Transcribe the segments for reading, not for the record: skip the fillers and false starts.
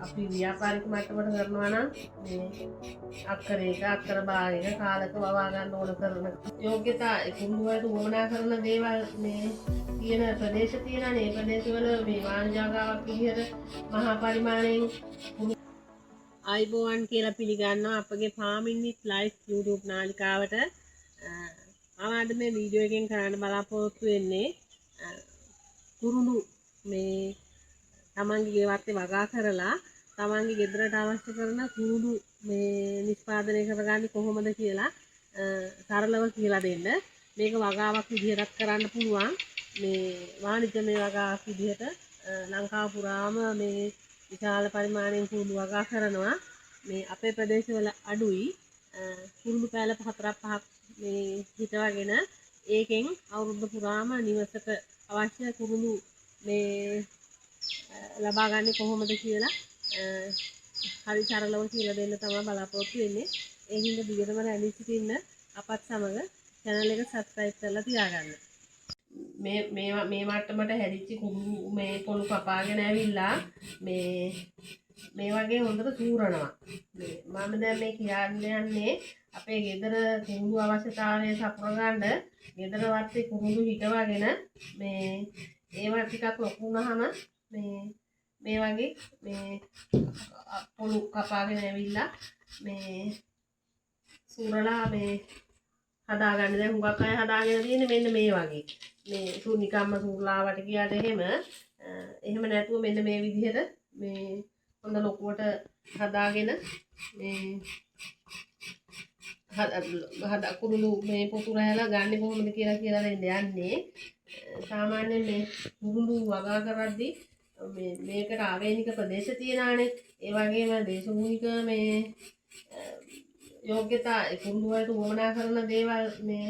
අපි ව්‍යාපාරික මට්ටමට කරනවා නම් මේ අක්කර එක අක්කර භාගයක කාලක වවා ගන්න ඕන කරන යෝග්‍යතා කුරුඳු වලට උවමනා කරන දේවල් මේ තියෙන ප්‍රදේශ තියෙනවා. මේ ප්‍රදේශවල මේ වාණිජාගාවක් විදිහට මහා පරිමාණයෙන් අයිබෝවන් කියලා පිළිගන්නවා අපගේ ෆාමින් විත් ලයිෆ් YouTube නාලිකාවට. මම අද මේ වීඩියෝ එකෙන් කරන්න බලාපොරොත්තු වෙන්නේ කුරුඳු මේ තමන්ගේ ගෙවත්තේ වගා කරලා තමන්ගේ ගෙදරට අවශ්‍ය කරන කුරුඳු මේ නිෂ්පාදනය කරගන්නේ කොහොමද කියලා සරලව කියලා දෙන්න. මේක වගාවක් විදිහට කරන්න පුළුවන්. මේ වාණිජමය වගාවක් විදිහට ලංකාව පුරාම මේ විශාල පරිමාණයෙන් කුරුඳු වගා කරනවා. මේ අපේ ප්‍රදේශවල අඩුයි. කුරුඳු පැල 4-5ක් මේ හිටවගෙන ඒකෙන් අවුරුද්ද පුරාම නිවසට අවශ්‍ය කුරුඳු මේ ලබා ගන්න කොහොමද කියලා හරි සරලව කියලා දෙන්න තමයි බලාපොරොත්තු වෙන්නේ. ඒ හින්දා දිගටම රැඳී සිටින්න අපත් සමග channel එක subscribe කරලා තියාගන්න. මේ මට්ටමට හැදිච්ච කුරුඳු මේ පොළු කපාගෙන ඇවිල්ලා මේ වගේ හොඳට සූරනවා. මම දැන් මේ කියන්නේ අපේ ගෙදර කුරුඳු අවශ්‍යතාවය සපුර ගන්න ගෙදර වත්තේ කුරුඳු හිටවගෙන මේ ඒවා ටිකක් ලොකු වුණාම මේ වගේ මේ පොළු කපාගෙන ඇවිල්ලා මේ සූරලා මේ හදාගන්න. දැන් හුඟක් අය හදාගෙන තියෙන්නේ මෙන්න මේ වගේ මේ සුනිකම්ම සූරලාවට කියාට එහෙම නැතුව මෙන්න මේ විදිහට මේ හොඳ ලොකුවට හදාගෙන මේ හදා කුරුඳු මේ පොතු රැහැලා ගන්න කොහොමද කියලා දෙන්න යන්නේ. සාමාන්‍යයෙන් මේ කුරුඳු වගා කරද්දී මේකට ආවේනික ප්‍රදේශ තියෙනානේ. ඒ වගේම දේශගුණික මේ යෝග්‍යතා කුරුඳු වලට උවමනා කරන දේවල් මේ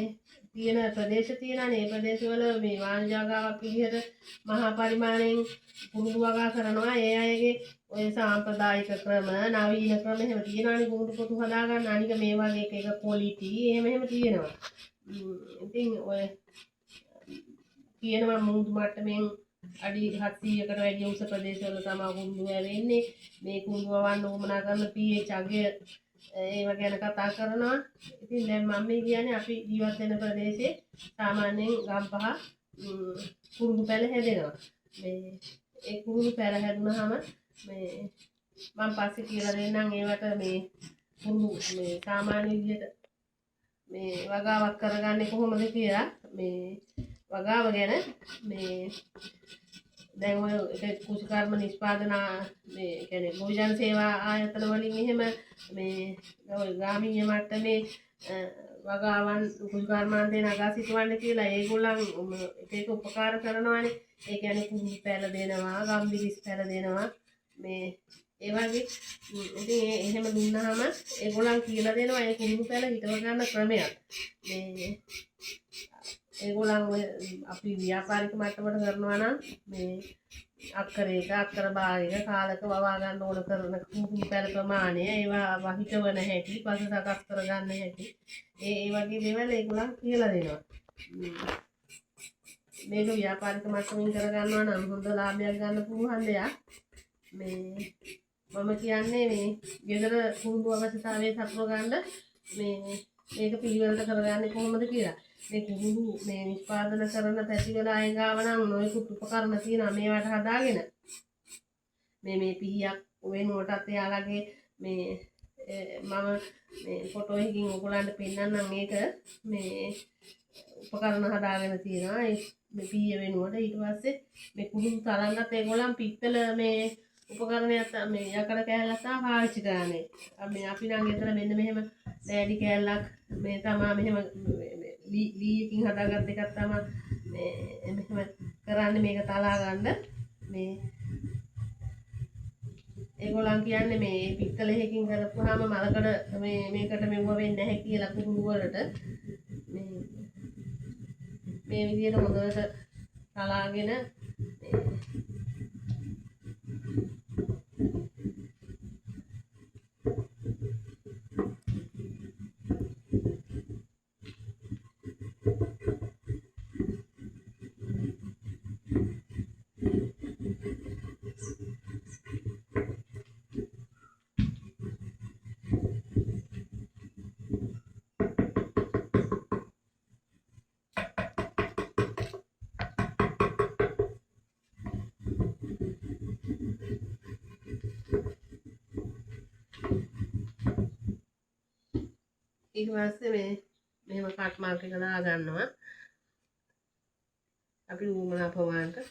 තියෙන ප්‍රදේශ තියෙනානේ. ඒ ප්‍රදේශවල මේ වාණිජාගාවක් විදිහට මහා පරිමාණයෙන් කුරුඳු වගා කරනවා. ඒ අයගේ ඔය සාම්ප්‍රදායික ක්‍රම නවීන ක්‍රම එහෙම තියෙනවානේ කුරුඳු පොතු හදාගන්න. අනික මේ වගේ එක ක්වොලිටි එහෙම තියෙනවා. ඉතින් ඔය කියනවා මුහුදු මට්ටමින් අඩි 700කට වැඩි උස ප්‍රදේශවල තමයි කුරුඳු වෙන්නේ. මේ කුරුඳු වවන්න උවමනා කරන pH අගය ඒව ගැන කතා කරනවා. ඉතින් දැන් මම මේ කියන්නේ අපි ජීවත් වෙන ප්‍රදේශයේ සාමාන්‍යයෙන් ගම්පහ කුරුඳු පැල හැදෙනවා. ඒ කුරුඳු පැල හැදුනහම මේ මම පස්සේ කියලා දෙන්නම් ඒවට මේ කුරුඳු මේ සාමාන්‍ය විදිහට මේ වගාවක් කරගන්නේ කොහොමද කියලා. මේ වගාව ගැන මේ දැන් ඔය කුෂිකර්ම නිෂ්පාදන මේ කියන්නේ භෝජන සේවා ආයතන වලින් එහෙම මේ ඔය ග්‍රාමීය මට්ටමේ වගාවන් කුෂිකර්මාන්තේ නගා සිටවන්න කියලා ඒගොල්ලන් එක උපකාර කරනවානේ. ඒ කියන්නේ කුරුඳු පැල දෙනවා, ගම්බිරිස් පැල දෙනවා. මේ ඒ වගේ ඉතින් එහෙම දුන්නාම ඒගොල්ලන් කියලා දෙනවා ඒ කුරුඳු පැල හිටව ගන්න ක්‍රමයක්. මේ ඒගොල්ලන් අපි ව්‍යාපාරික මට්ටමට කරනවා නම් මේ අක්කර එක අක්කර භාගයක කාලක වවා ගන්න ඕන කරන කුරුඳු පැල ප්‍රමාණය ඒවා හිටවන හැටි පස සකස් කර ගන්න හැටි ඒ වගේ දේවල් ඒගොල්ලන් කියලා දෙනවා. මේක ව්‍යාපාරික මට්ටමින් කර ගන්නවා නම් හොඳ ලාභයක් ගන්න පුළුවන් දෙයක්. මේ මම කියන්නේ මේ ගෙදර කුරුඳු අවශ්‍යතාවය සපුර ගන්න මේක පිළිවෙලට කරගන්නේ කොහොමද කියලා. මේ කුරුඳු මේ නිෂ්පාදන කරන පැතිවල අය ගාව නම් නොයෙකුත් උපකරණ තියෙනවා මේවට හදාගෙන මේ පිහියක් වෙනුවටත් එයාලගේ මේ මම මේ ෆොටෝ එකකින් ඔයගොල්ලන්ට පෙන්නන්නම්. මේක මේ උපකරණ හදාගෙන තියෙනවා මේ පිහිය වෙනුවට. ඊට පස්සේ මේ කුරුඳු තරංගත් ඒගොල්ලන් පිත්තල මේ උපකරණයක් මේ යකඩ කෑල්ලක් තමයි පාවිච්චි කරන්නේ. මේ අපි නම් ගෙදර මෙන්න මෙහෙම දෑඩි කෑල්ලක් මේ තමයි මෙහෙම ලීයකින් හදාගත්ත එකක් තමයි මේ මෙහෙම කරන්නේ මේක තලා ගන්න. මේ ඒගොල්ලන් කියන්නේ මේ පිත්තලෙකින් කරපුවාම මලකඩ මේකට මෙව වෙන්නේ නැහැ කියලා කුරුඳු වලට මේ විදිහට හොඳට තලාගෙන ඊට පස්සේ මේ මෙහෙම කට් මාර්ක් එක දා ගන්නවා අපි උමනා ප්‍රමාණයට.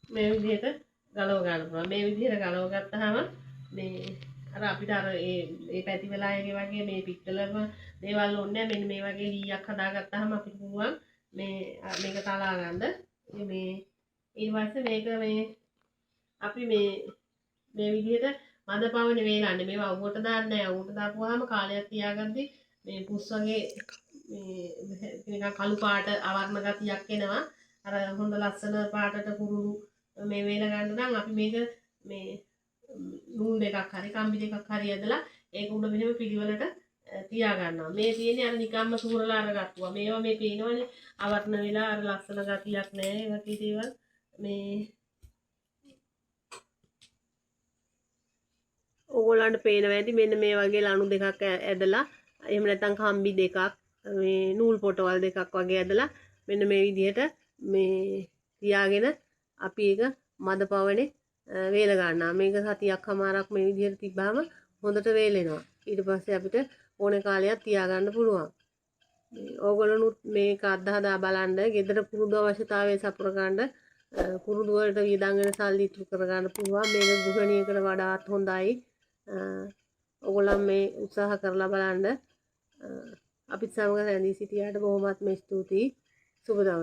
මේ විදිහට ගලව ගන්න පුළුවන්. මේ විදිහට ගලව ගත්තාම මේ අර අපිට අර ඒ පැති වෙලායගේ වගේ මේ පිටතලම දේවල් ඕනේ මෙන්න මේ වගේ ලීයක් හදාගත්තාම අපිට පුළුවන් මේක තලා ගන්න. මේ ඊට පස්සේ මේක මේ අපි මේ විදිහට මද පවන වේලන්නේ මේවා අවුවට දාන්නේ නැහැ. අවුවට දාපුවාම කාලයක් තියාගද්දි මේ පුස් වගේ මේ නිකන් කළු පාට අවර්ණ ගතියක් එනවා. අර හොඳ ලස්සන පාටට කුරුළු මේ වේල ගන්න නම් අපි මේක මේ නූල් දෙකක් හරි කම්බි දෙකක් හරි ඇදලා ඒක උඩ මෙහෙම පිළිවෙලට තියා ගන්නවා. මේ තියෙන්නේ අර නිකම්ම සූරලා අරගත්තුවා. මේවා මේ පේනවනේ අවර්ණ වෙලා අර ලස්සන ගතියක් නැහැ. ඒ වගේ දේවල් මේ ඕගොල්ලන්ට පේනවා ඇති මෙන්න මේ වගේ ලණු දෙකක් ඇදලා එහෙම නැත්නම් කම්බි දෙකක් මේ නූල් පොටවල් දෙකක් වගේ ඇදලා මෙන්න මේ විදිහට මේ තියාගෙන අපි ඒක මද පවනේ වේල ගන්නවා. මේක සතියක් හමාරක් මේ විදිහට තිබ්බාම හොඳට වේලෙනවා. ඊට පස්සේ අපිට ඕනේ කාලයක් තියාගන්න පුළුවන්. ඕගොල්ලොනුත් මේක අත්දහදා බලන්න ගෙදර පුරුදු අවශ්‍යතාවය සපුර ගන්න පුරුදු වලට වියදම් වෙන සල්ලි ඉතුරු කර ගන්න පුළුවන්. මේක ගෘහණියකට වඩාත් හොඳයි. ඕගොල්ලන් මේ උත්සාහ කරලා බලන්න. අපිත් සමග රැඳී සිටියාට බොහොමත්ම ස්තුතියි. සුබ දවසක්.